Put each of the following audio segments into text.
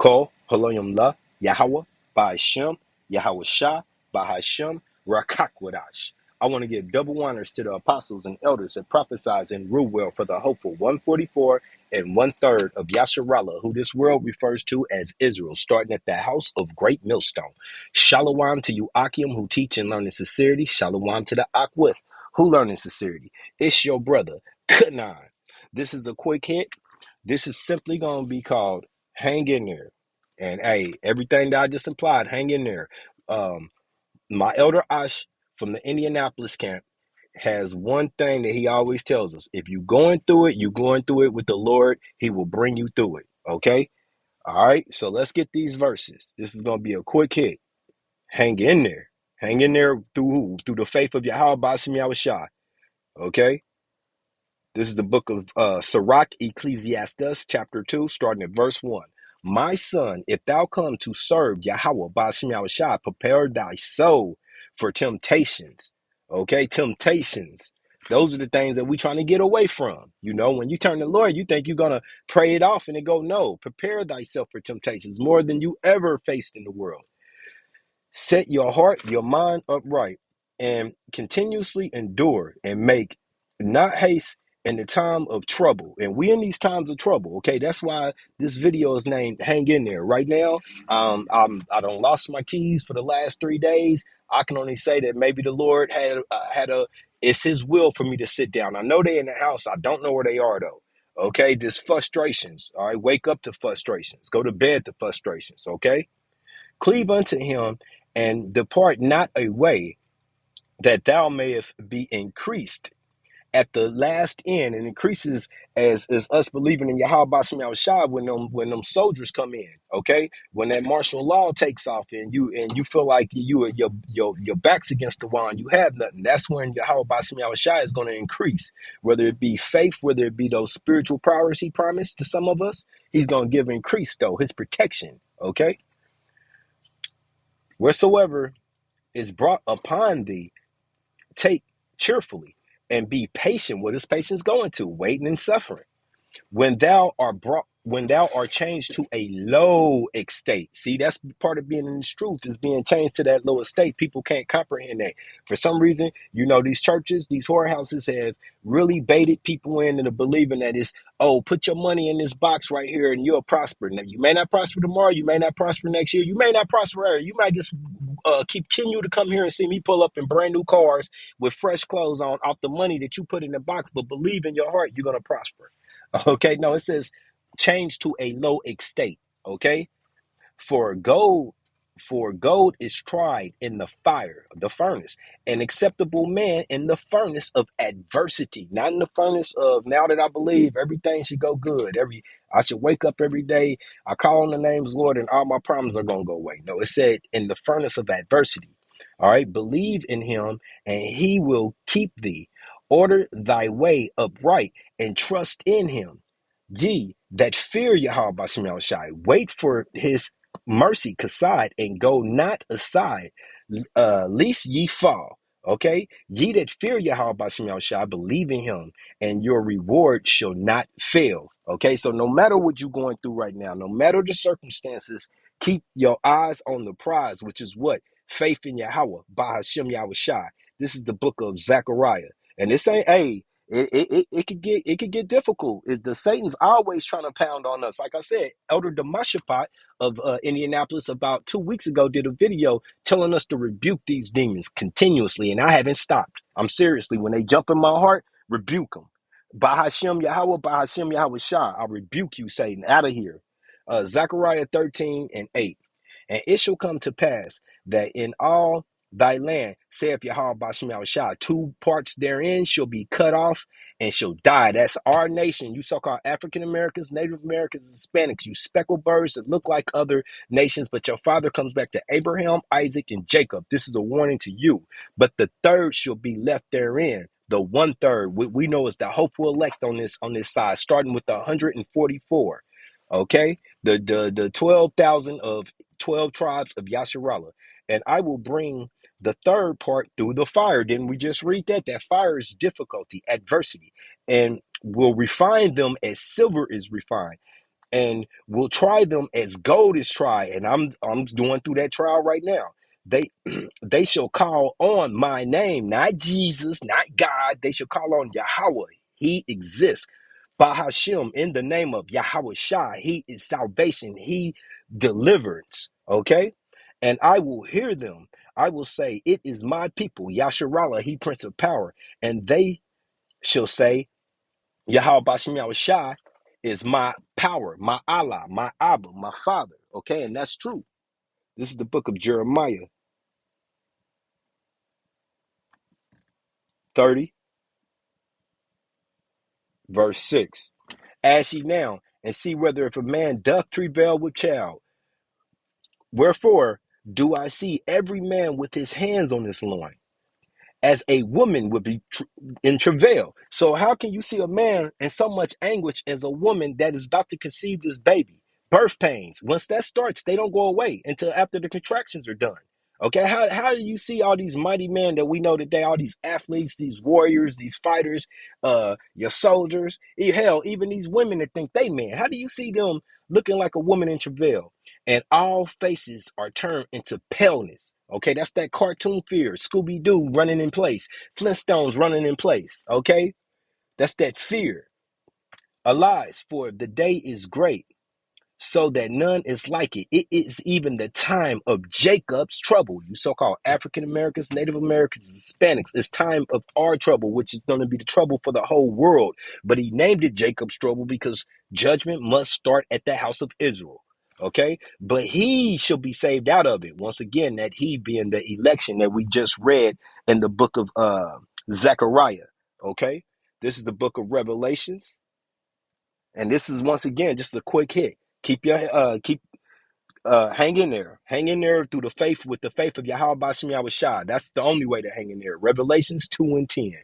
Ko Haloyam La Yahweh Ba'ashem Yahweh Shah Ba'ashem Rakakwadash. I want to give double honors to the apostles and elders that prophesied and rule well for the hopeful 144 and one third of Yasharallah, who this world refers to as Israel, starting at the house of great millstone. Shalom to you, Akim, who teach and learn in sincerity. Shalom to the Akwith, who learn in sincerity. It's your brother, Kanan. This is a quick hit. This is simply going to be called Hang in There. And hey, everything that I just implied, hang in there. Um, my elder Ash from the Indianapolis camp has one thing that he always tells us. If you're going through it, you're going through it with the Lord. He will bring you through it. Okay? All right. So let's get these verses. This is going to be a quick hit. Hang in there. Hang in there through who? Through the faith of Yahweh Ba'ashem Yahushua. Okay? This is the book of Sirach, Ecclesiastes, chapter 2, starting at verse 1. My son, if thou come to serve Yahweh, Ba'ashem Yahushua, prepare thy soul for temptations. Okay, temptations. Those are the things that we're trying to get away from. You know, when you turn to the Lord, you think you're going to pray it off and it go, no, prepare thyself for temptations more than you ever faced in the world. Set your heart, your mind upright, and continuously endure and make not haste in the time of trouble. And we in these times of trouble, okay? That's why this video is named Hang In There. Right now, I done lost my keys for the last 3 days. I can only say that maybe the Lord it's his will for me to sit down. I know they're in the house. I don't know where they are though. Okay, there's frustrations. All right, wake up to frustrations. Go to bed to frustrations. Okay, cleave unto him and depart not away, that thou mayest be increased at the last end, and increases as us believing in Yahweh Ba'ashem Yahushua when them soldiers come in, okay? When that martial law takes off and you feel like your back's against the wall and you have nothing, that's when Yahweh Ba'ashem Yahushua is going to increase. Whether it be faith, whether it be those spiritual powers he promised to some of us, he's going to give increase though, his protection, okay? Wheresoever is brought upon thee, take cheerfully and be patient. What is patience going to? Waiting and suffering. When thou art changed to a low estate. See, that's part of being in this truth, is being changed to that low estate. People can't comprehend that. For some reason, you know, these churches, these whorehouses have really baited people into believing that it's, oh, put your money in this box right here and you'll prosper. Now, you may not prosper tomorrow, you may not prosper next year, you may not prosper ever. You might just continue to come here and see me pull up in brand new cars with fresh clothes on off the money that you put in the box, but believe in your heart you're going to prosper. Okay, no, it says change to a low estate. Okay, for gold, is tried in the fire, the furnace, an acceptable man in the furnace of adversity, not in the furnace of now that I believe everything should go good. I should wake up every day, I call on the names Lord, and all my problems are gonna go away. No, it said in the furnace of adversity. All right, believe in him, and he will keep thee. Order thy way upright and trust in him. Ye that fear Yahweh Ba'ashem Yahushua, wait for his mercy, kasad, and go not aside, lest ye fall. Okay, ye that fear Yahweh Ba'ashem Yahushua, believe in him, and your reward shall not fail. Okay, so no matter what you're going through right now, no matter the circumstances, keep your eyes on the prize, which is what? Faith in Yahweh Ba'ashem Yahushua. This is the book of Zechariah, and this ain't it could get difficult. The Satan's always trying to pound on us. Like I said, Elder Damashapat of Indianapolis about 2 weeks ago did a video telling us to rebuke these demons continuously, and I haven't stopped. I'm seriously, when they jump in my heart, rebuke them. Bahashem Yahweh, Bahashem Yahweh Shah, I rebuke you, Satan, out of here. Zechariah 13:8. And it shall come to pass that in all thy land, saith Yahweh Ba'ashem Yahushua, 2 parts therein shall be cut off and shall die. That's our nation. You so-called African Americans, Native Americans, Hispanics, you speckled birds that look like other nations, but your father comes back to Abraham, Isaac, and Jacob. This is a warning to you. But the third shall be left therein. The 1/3, we know is the hopeful elect on this side, starting with the 144. Okay, the 12,000 of 12 tribes of Yasharallah, and I will bring the third part through the fire. Didn't we just read that? That fire is difficulty, adversity, and will refine them as silver is refined. and will try them as gold is tried. And I'm going through that trial right now. They they shall call on my name, not Jesus, not God. They shall call on Yahweh. He exists. Bahashim, in the name of Yahweh Shai. He is salvation. He deliverance. Okay? And I will hear them. I will say, it is my people, Yasharallah, he Prince of Power. And they shall say, Yahweh Bashim Yahweh Shai is my power, my Allah, my Abba, my Father. Okay? And that's true. This is the book of Jeremiah 30, verse 6. Ask ye now, and see whether if a man doth travail with child. Wherefore do I see every man with his hands on his loin, as a woman would be in travail. So how can you see a man in so much anguish as a woman that is about to conceive this baby? Birth pains. Once that starts, they don't go away until after the contractions are done. Okay, how do you see all these mighty men that we know today, all these athletes, these warriors, these fighters, your soldiers, hell, even these women that think they men? How do you see them looking like a woman in travail? And all faces are turned into paleness. Okay, that's that cartoon fear. Scooby Doo running in place, Flintstones running in place. Okay, that's that fear. Alas, for the day is great, so that none is like it. It is even the time of Jacob's trouble. You so-called African Americans, Native Americans, Hispanics. It's time of our trouble, which is going to be the trouble for the whole world. But he named it Jacob's trouble because judgment must start at the house of Israel. Okay, but he shall be saved out of it. Once again, that he being the election that we just read in the book of Zechariah. Okay, this is the book of Revelations, and this is once again just a quick hit. Keep hang in there through the faith with the faith of Yahweh Bashim Yahweh Shai. That's the only way to hang in there. Revelations 2 and 10.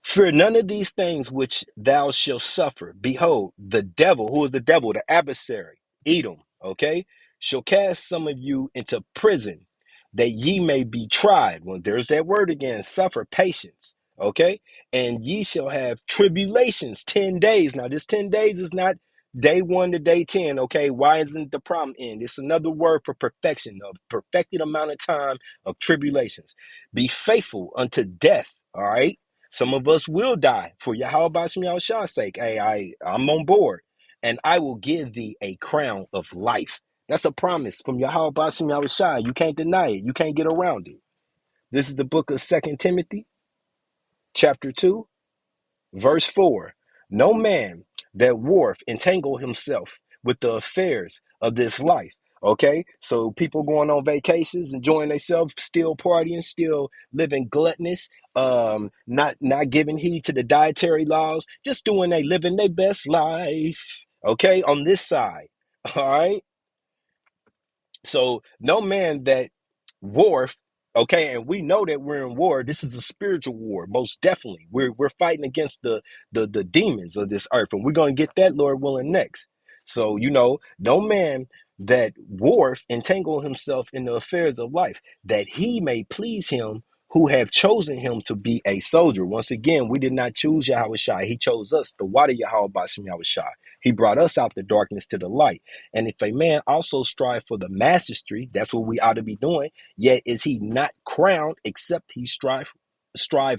Fear none of these things which thou shalt suffer. Behold, the devil, who is the devil? The adversary, Edom, okay, shall cast some of you into prison that ye may be tried. Well, there's that word again, suffer patience, okay? And ye shall have tribulations 10 days. Now, this 10 days is not day 1 to day 10, okay? Why isn't the problem end? It's another word for perfection, a perfected amount of time of tribulations. Be faithful unto death, all right? Some of us will die for Yahweh Bashim Yahushua's sake. Hey, I'm on board. And I will give thee a crown of life. That's a promise from Yahweh Bashim Yahushua. You can't deny it. You can't get around it. This is the book of 2 Timothy, chapter 2. Verse 4. No man that warreth entangle himself with the affairs of this life. Okay, so people going on vacations, enjoying themselves, still partying, still living gluttonous, not giving heed to the dietary laws, just doing they living their best life. Okay, on this side. All right. So no man that war, okay, and we know that we're in war. This is a spiritual war, most definitely. We're fighting against the demons of this earth, and we're gonna get that, Lord willing, next. So no man that warreth entangle himself in the affairs of life, that he may please him who have chosen him to be a soldier. Once again, we did not choose Yahweh Shai. He chose us, the water Yahweh Bashim Yahweh Shai. He brought us out the darkness to the light. And if a man also strive for the mastery, that's what we ought to be doing. Yet is he not crowned except he strive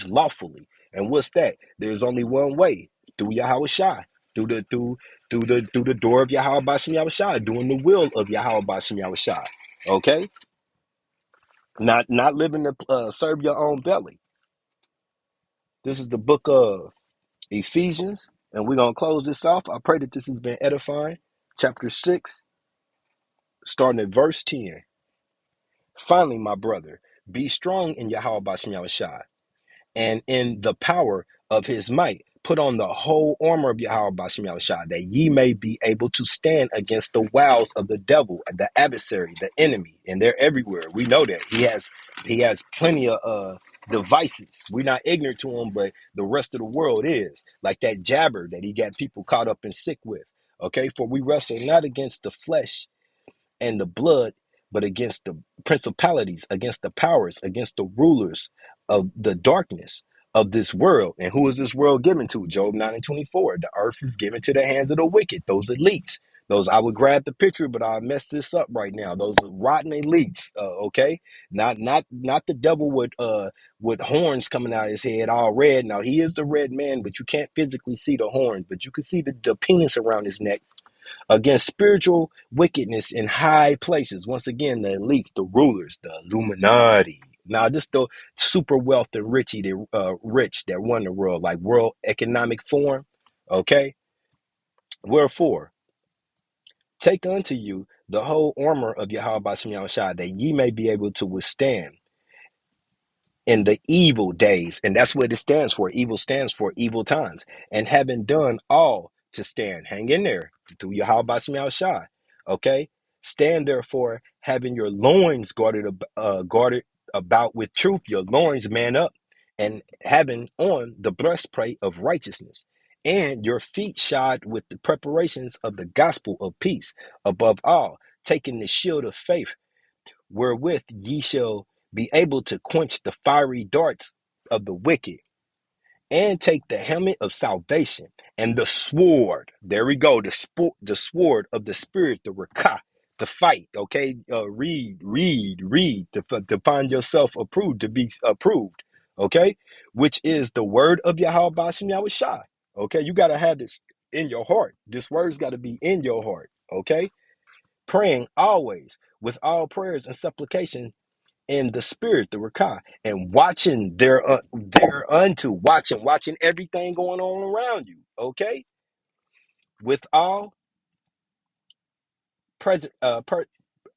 lawfully. And what's that? There's only one way, through Yahweh Shai, through the door of Yahweh Bashim Yahweh Shai, doing the will of Yahweh Bashim Yahweh Shai. Okay, not living to serve your own belly. This is the book of Ephesians, and we're gonna close this off. I pray that this has been edifying. Chapter 6, starting at verse 10. Finally, my brother, be strong in Yahweh Bashim Yahushua and in the power of his might. Put on the whole armor of Yahweh Bashim Yahushua, that ye may be able to stand against the wiles of the devil, the adversary, the enemy. And they're everywhere. We know that. He has plenty of devices. We're not ignorant to him, but the rest of the world is. Like that jabber that he got people caught up and sick with. Okay, for we wrestle not against the flesh and the blood, but against the principalities, against the powers, against the rulers of the darkness of this world. And who is this world given to? Job 9:24. The earth is given to the hands of the wicked, those elites. Those, I would grab the picture, but I'll mess this up right now. Those rotten elites, okay? Not the devil with horns coming out of his head all red. Now he is the red man, but you can't physically see the horns, but you can see the penis around his neck, against spiritual wickedness in high places. Once again, the elites, the rulers, the Illuminati. Now, just the super wealth and rich that run the world, like World Economic Forum. Okay, wherefore take unto you the whole armor of Yahweh Bashem Yahushua, that ye may be able to withstand in the evil days. And that's what it stands for. Evil stands for evil times. And having done all to stand, hang in there through Yahweh Bashem Shai. Okay? Stand therefore, having your loins guarded about with truth, your loins man up, and having on the breastplate of righteousness, and your feet shod with the preparations of the gospel of peace. Above all, taking the shield of faith, wherewith ye shall be able to quench the fiery darts of the wicked, and take the helmet of salvation and the sword. There we go, the sword of the spirit, the rakah, to fight. Okay, read to find yourself approved, to be approved. Okay, which is the word of Yahweh Bashem Yahushai. Okay, you got to have this in your heart. This word's got to be in your heart. Okay, praying always with all prayers and supplication in the spirit, the Rakah, and watching thereunto, watching everything going on around you. Okay, with all pres per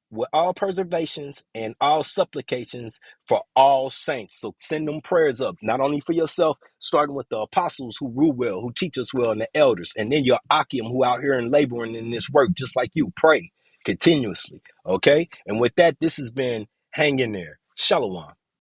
with all preservations and all supplications for all saints. So send them prayers up, not only for yourself, starting with the apostles who rule well, who teach us well, and the elders, and then your Akim who out here and laboring in this work, just like you. Pray continuously. Okay, and with that, this has been Hang in There. Shalom.